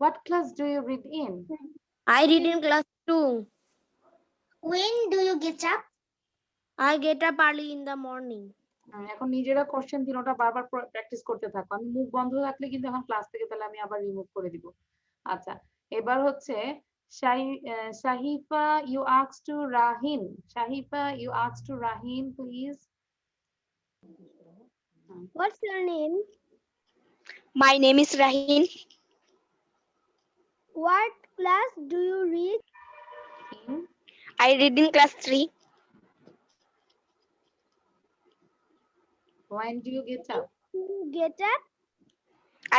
What class do you read in? I read in class 2. When do you get up? I get up early in the morning. এখন নিজেরা question তিনটা বারবার practice করতে থাকো। আমি মুখ বন্ধ রাখলে কিন্তু এখন ক্লাস থেকে তাহলে আমি আবার রিমুভ করে দিব। আচ্ছা, এবার হচ্ছে শাহিফা, you ask to Rahim. Shahifa, you ask to Rahim, please. What's your name? My name is Rahim. What class do you read? I read in class 3. When do you get up? Get up?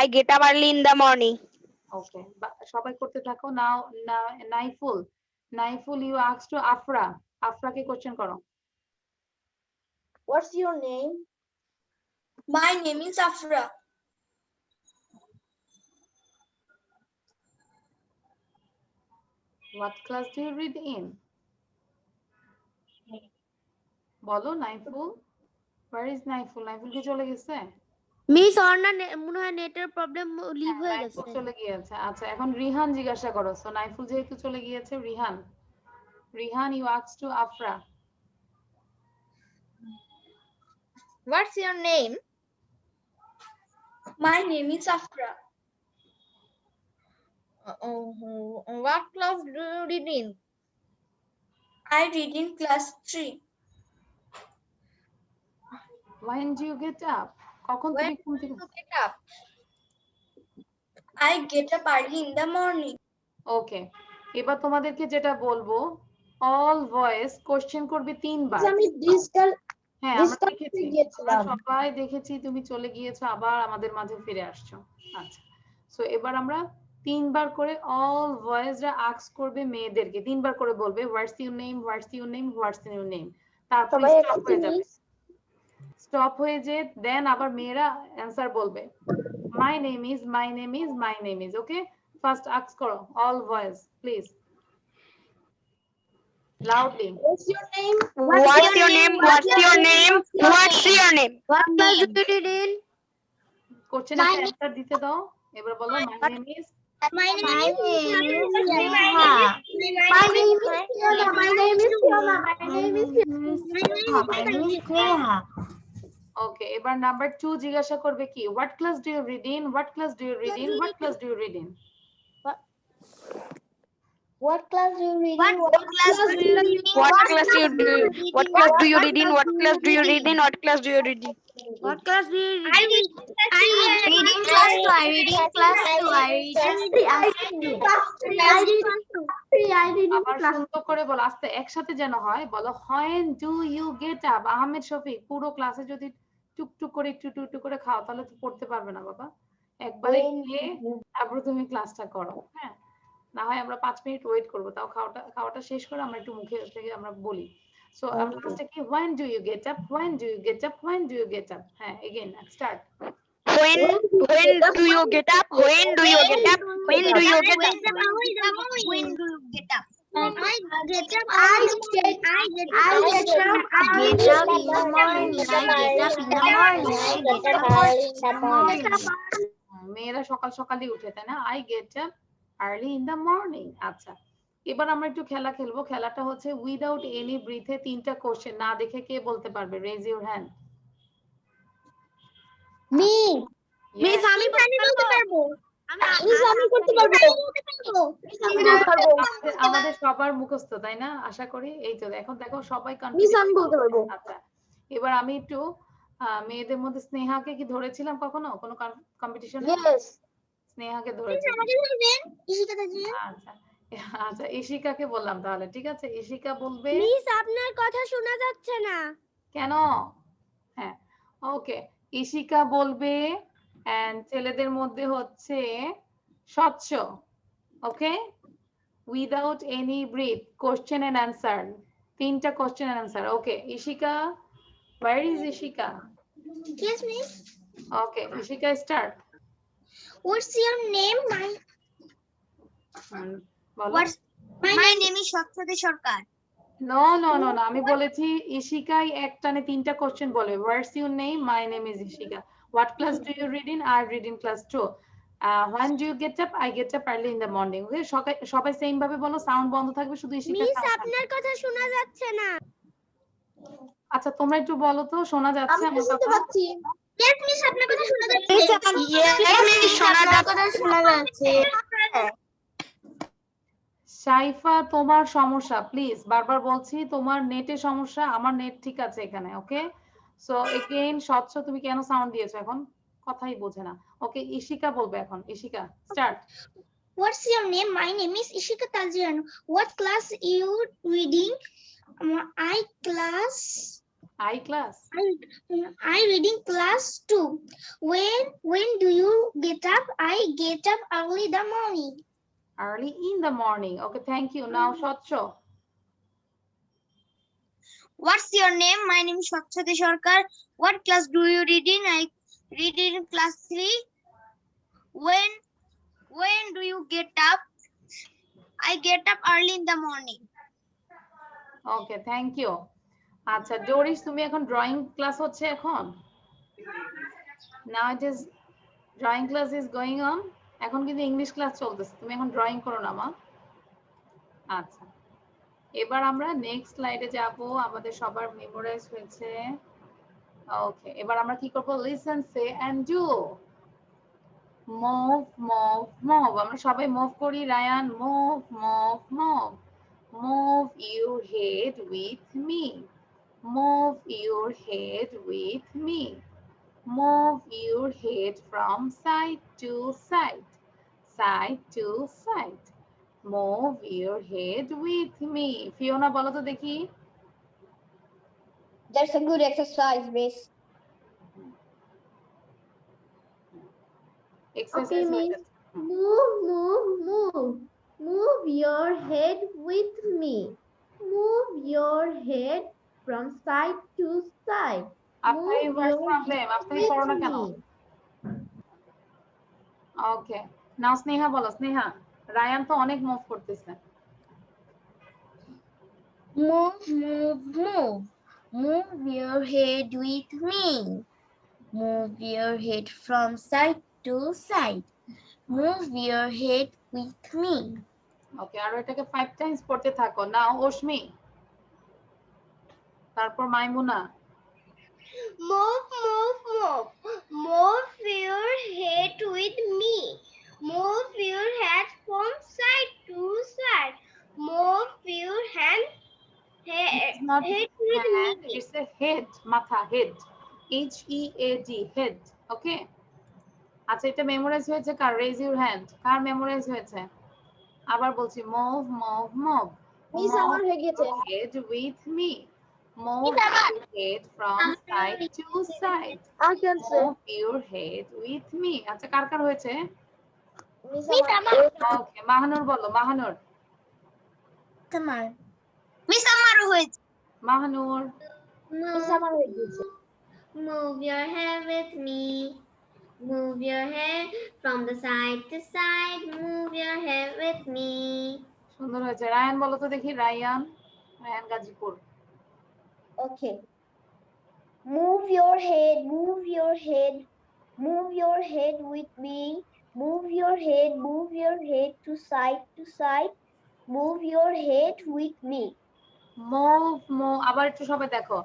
I get up early in the morning. Okay, সবাই করতে থাকো। Now Naiful, Naiful you ask to Afra. Afra কে question করো। What's your name? My name is Afra. What class do you read in? বলো Naiful. Where is Naiful? Naiful কি চলে গেছে? Miss Arna মনে হয় নেটের প্রবলেম লিভ হয়ে গেছে। নাইফুল চলে গিয়েছে। আচ্ছা, এখন রিহান জিজ্ঞাসা করো। সো নাইফুল যেহেতু চলে গিয়েছে, Rihan, you ask to Afra. What's your name? My name is Afra. What class do you read in? I read in class 3. When do you get up? কখন When তুমি ঘুম থেকে do you get up? I get up early in the morning. ওকে, এবার তোমাদেরকে যেটা বলবো, all voice question করবে 3 বার। আমি ডিজিটাল হ্যাঁ আমরা দেখেছি, আমরা সবাই দেখেছি, তুমি চলে গিয়েছো আবার আমাদের মাঝে ফিরে আসছো। আচ্ছা, সো এবার আমরা 3 বার করে অল ভয়েসরা আস্ক করবে মেয়েদেরকে, 3 বার করে বলবে হোয়াটস your name, what's your name, what's your name, তারপর স্টপ হয়ে যাবে। স্টপ হয়ে যে দেন আবার মেয়েরা অ্যানসার বলবে, my name is, my name is, my name is. Okay, first ask করো all voice please, loudly. What's your name? What's your name? What's your name? What's your name? What class do you read in? Question এর answer দিতে দাও, এবার বলো my name is, My name is okay. এবার number 2 জিজ্ঞাসা করবে কি, what class do you read in, what class do you read in, what class do you read in. What class do you read in? What class do you read in? What class do you read in? What class do you read in? What class do you read in? What class do you read? I read reading class 2. I read in class 2. I read আবার সুন্দর করে বলো, আস্তে একসাথে যেন হয়, বলো when do you get up। Ahmed Shafiq, পুরো ক্লাসে যদি টুকটুক করে একটু টুকটুক করে খাও তাহলে তো পড়তে পারবে না বাবা, একবারে খেয়ে তারপর তুমি ক্লাসটা করো। হ্যাঁ, না হয় আমরা 5 মিনিট ওয়েট করবো, তাও খাওয়াটা শেষ করে আমরা একটু মুখে থেকে আমরা বলি। সো আমরা লাস্টে কি, when do you get up, when do you get up, when do you get up। হ্যাঁ, again start. When do you get up? When do you get up? When do you get up? When do you get up? I get up. I get up in the morning. মেয়েরা সকাল সকালই উঠে, তাই না? I get up early in the morning. আচ্ছা, এবার আমরা একটু খেলা খেলবো। খেলাটা হচ্ছে উইদাউট এনি ব্রিথে 3টা কোশ্চেন, না দেখে কে বলতে পারবে? Raise your hand. Me. Miss, আমি বলতে পারবো। আমি করতে পারবো। আমাদের সবার মুখস্থ, তাই না? আশা করি। এই তো এখন দেখো সবাই আমি কনফিডেন্স বলতে পারবো। আচ্ছা, এবার আমি একটু মেয়েদের মধ্যে স্নেহাকে কি ধরেছিলাম কখনো কোনো কম্পিটিশনে? Yes. স্নেহাকে ধরেছিলাম। আচ্ছা আচ্ছা, ইশিকাকে বললাম তাহলে, ঠিক আছে? ইশিকা বলবে। মিস, আপনার কথা শোনা যাচ্ছে না। কেন? হ্যাঁ, ওকে, ইশিকা বলবে এন্ড ছেলেদের মধ্যে হচ্ছে স্বচ্ছ। Okay, without any breath, question and answer, 3টা question and answer. Okay, Ishika, where is Ishika? Yes, miss. Okay, Ishika, start. What's your name? বলো। My name is Shakti Sarkar. No no no no, আমি বলেছি ইশিকাই একটানে 3টা question বলে। What's your name? My name is Ishika. What class do you read in? I read in class 2. when do you get up? I get up early in the morning. ওকে, সবাই same ভাবে বলো, sound বন্ধ থাকবে, শুধু Ishika miss, sound. আপনার কথা শোনা যাচ্ছে না। আচ্ছা, তোমরা একটু বলো তো, শোনা যাচ্ছে আমার কথা? Yes, miss, আপনার কথা শোনা যাচ্ছে। শোনা যাচ্ছে। সাইফা, তোমার সমস্যা, প্লিজ বারবার বলছি, তোমার নেটে সমস্যা, আমার নেট ঠিক আছে এখানে। ওকে, সো এগেইন স্বচ্ছ, তুমি কেন সাউন্ড দিয়েছো? এখন কথাই বোঝে না। ওকে, ইশিকা বলবে এখন। Ishika, start. What's your name? My name is Ishika Tajian. What class you reading? I reading class 2. When do you get up? I get up early in the morning. Early in the morning. Okay, thank you. Now স্বচ্ছ। What's your name? My name is Shakti Sarkar. What class do you read in? I read in class 3. When do you get up? I get up early in the morning. Okay, thank you. আচ্ছা, Joris, তুমি এখন drawing class হচ্ছে এখন? Now it is drawing class is going on. এখন কিন্তু English class চলতেছে, তুমি এখন ড্রয়িং করো না মা। আচ্ছা, এবার আমরা নেক্সট স্লাইডে যাব। আমাদের সবার মেমোরাইজ হয়েছে। ওকে, এবার আমরা কি করব? Listen, say and do. Move move move, আমরা সবাই মুভ করি। Rayan, move move move. Move your head with me. Move your head with me. Move your head from side to side, side to side. Move your head with me. Fiona, বলো তো দেখি। That's a good exercise, miss. Exercise হয়ে যাচ্ছে। Move, move, move. Move your head with me. Move your head from side to side. আপনারই Move word your problem, head আপনি with করো না কেন? me. ওকে, নাও স্নেহা বলো। স্নেহা, রায়ান তো অনেক মুভ করতেছে। Move, move, move. Move your head with me. Move your head from side to side. Move your head with me. ওকে, আর এটাকে 5 টাইমস পড়তে থাকো। নাও অশ্মি, তারপর মাইমুনা। Move, move, move. Move your head with me. Move your head from side to side. Move your hand It's not head with hand, me. it's a head, মাথা, head. H-E-A-D, head. ওকে, আচ্ছা এটা memorize হয়েছে কার? Raise your hand. কার memorize হয়েছে? আবার বলছি, move move move. Miss, আমার হয়ে গেছে। Head with me. Move your head from side to side. Move your head with me. আচ্ছা কার কার হয়েছে? ওকে, মাহানুর বলো। মাহানুর। তোমার মিস আমারও হয়েছে। মাহানুর। মিস আমার হয়ে গেছে। Move your head with me. Move your head from the side to side. Move your head with me. সুন্দর হয়েছে। রায়ান বলো তো দেখি। Rayan, Rayan Gazipur. Okay. Move your head, move your head. Move your head with me. Move your head to side. Move your head with me. Move move, আবার একটু সবাই দেখো।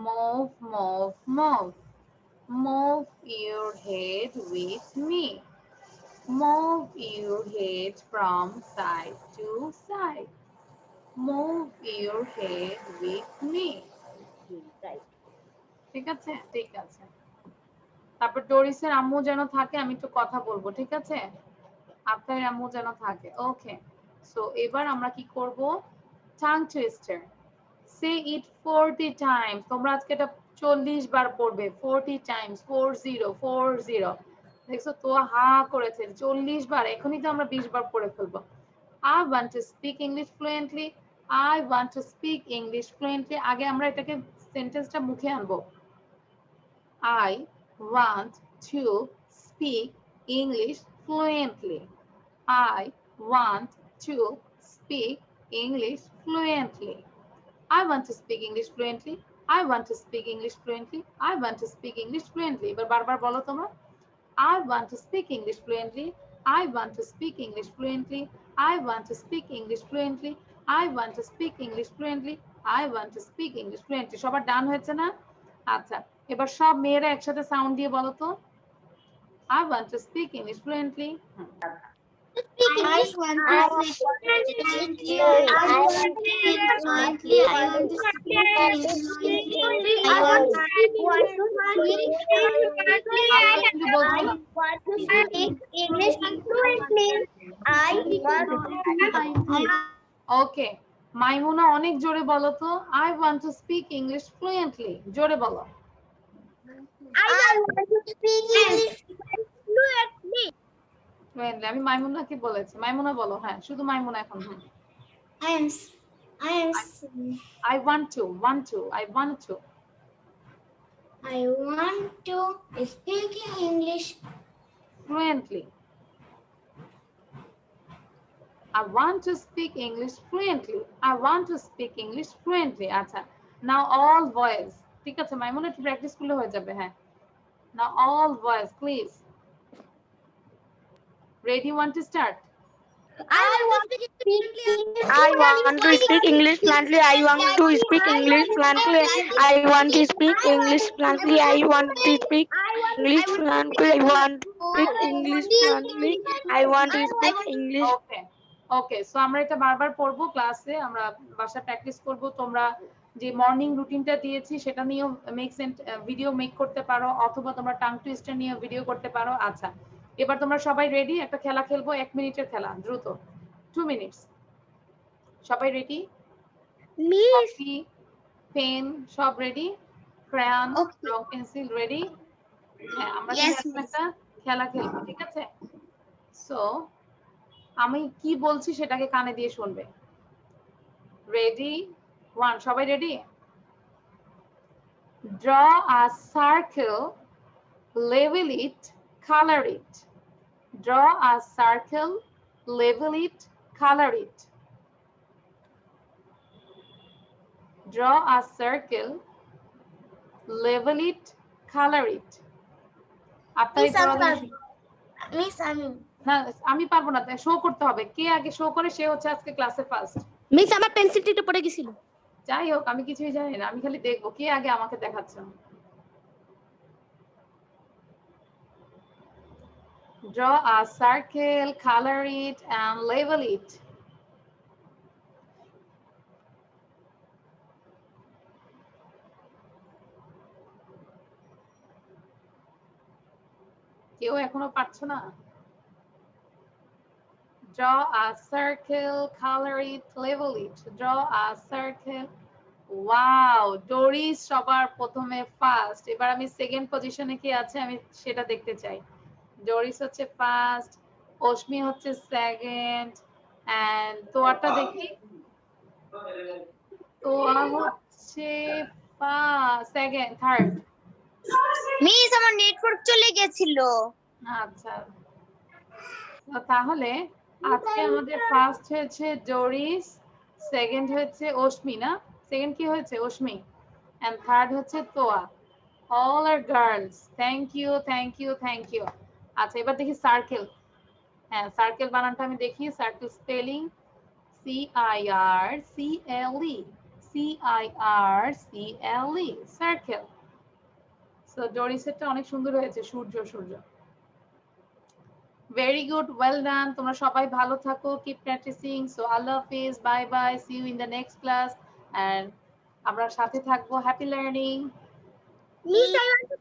Move move move. Move your head with me. Move your head from side to side. Move your head with me. Right. ঠিক আছে, ঠিক আছে। তারপর ডোরিসের আম্মু যেন থাকে, আমি একটু কথা বলবো, ঠিক আছে? আপনার আম্মু যেন থাকে। ওকে, সো এবার আমরা কি করব? Tongue twister. Say it 40 times. তোমরা আজকে এটা 40 বার পড়বে। 40 টাইমস, 40। দেখছো তো হা করেছে 40 বার। এখনই তো আমরা 20 বার পড়ে ফেলবো। I want to speak English fluently. I want to speak English fluently. আগে আমরা এটাকে সেন্টেন্সটা মুখে আনবো। I want to speak English fluently. I want to speak English fluently. I want to speak English fluently. I want to speak English fluently. I want to speak English fluently. এবার বারবার বলো তোমরা। I want to speak English fluently. I want to speak English fluently. I want to speak English fluently. I want to speak English fluently. I want to speak English fluently. সবার ডান হয়েছে না? আচ্ছা, এবার সব মেয়েরা একসাথে সাউন্ড দিয়ে বলো তো। I want to speak English fluently. I want to speak fluently. I want to speak fluently. I want to speak English fluently. I want to speak কিন্তু বলছো না। English fluently. I want ওকে, মাইমুনা অনেক জোরে বলো তো। I want to speak English fluently. জোরে বলো। I want to speak English fluently. আমি মাইমুনা কি বলেছি? মাইমুনা বলো। হ্যাঁ, শুধু মাইমুনা এখন। I want to speak English fluently. I want to speak English fluently. I want to speak English fluently. আচ্ছা, now all boys. ঠিক আছে, মাইমুনা একটু প্র্যাকটিস করলে হয়ে যাবে। হ্যাঁ, now all boys please. Ready, want to start? I want to speak English I want to speak English fluently. I want to speak English fluently. I want to speak English fluently. I want to speak English fluently. I want to speak English fluently. I want to speak English. Okay okay, so আমরা এটা বারবার পড়বো ক্লাসে, আমরা বাসা practice করব। তোমরা যে মর্নিং রুটিনটা দিয়েছি সেটা নিয়েও ভিডিও মেক করতে পারো, অথবা তোমরা টাং টুইস্টার নিয়ে ভিডিও করতে পারো। আচ্ছা, এবার তোমরা সবাই রেডি? একটা খেলা খেলবো, 1 মিনিটের খেলা, দ্রুত 2 মিনিটস। সবাই রেডি? মিস পেন সব রেডি? ক্রায়ন, রং পেন্সিল রেডি? হ্যাঁ, আমরা একটা খেলা খেলবো, ঠিক আছে? সো আমি কি বলছি সেটাকে কানে দিয়ে শুনবে। রেডি? 1, সবাই ready? Draw a circle, level it, color it. Draw a circle, level it, color it. Draw a circle, level it, color it. আপনারা মিস আমি না, আমি পারবো না, শো করতে হবে। কে আগে শো করে সে হচ্ছে আজকে ক্লাসে ফার্স্ট। মিস আমার পেন্সিলটা একটু পড়ে গেছিল। যাই হোক, আমি কিছুই জানি না, আমি খালি দেখবো কে আগে আমাকে দেখাচ্ছে। Draw a circle, color it and label it. কেউ এখনো পারছো না? Draw a circle, color it, label it. Draw a circle. Wow, Doris সবার প্রথমে ফার্স্ট। এবার আমি সেকেন্ড পজিশনে কে আছে আমি সেটা দেখতে চাই। ডোরিস হচ্ছে ফার্স্ট, অশ্মি হচ্ছে সেকেন্ড, এন্ড তোয়াটা দেখি। তোয়া হচ্ছে সেকেন্ড, থার্ড। মিস আমার নেটওয়ার্ক চলে গেছিল। আচ্ছা, তো তাহলে আজকে আমাদের ফার্স্ট হয়েছে ডোরিস, সেকেন্ড হচ্ছে অশ্মি, না সেকেন্ড কি হয়েছে? অশ্মি, এন্ড থার্ড হচ্ছে Toya. All are girls, thank you thank you thank you. আচ্ছা, এবার দেখি সার্কেল। হ্যাঁ, সার্কেল বানানটা আমি দেখি। Circle spelling CIRCLE, CIRCLE, circle. So ডোরিসেরটা অনেক সুন্দর হয়েছে, সূর্য সূর্য। Very good, well done. তোমরা সবাই ভালো থাকো, কিপ প্র্যাকটিসিং। সো আল্লাহ হাফেজ, bye bye, see you in the next class, and আমরা সাথে থাকবো। Happy learning. Miss I want two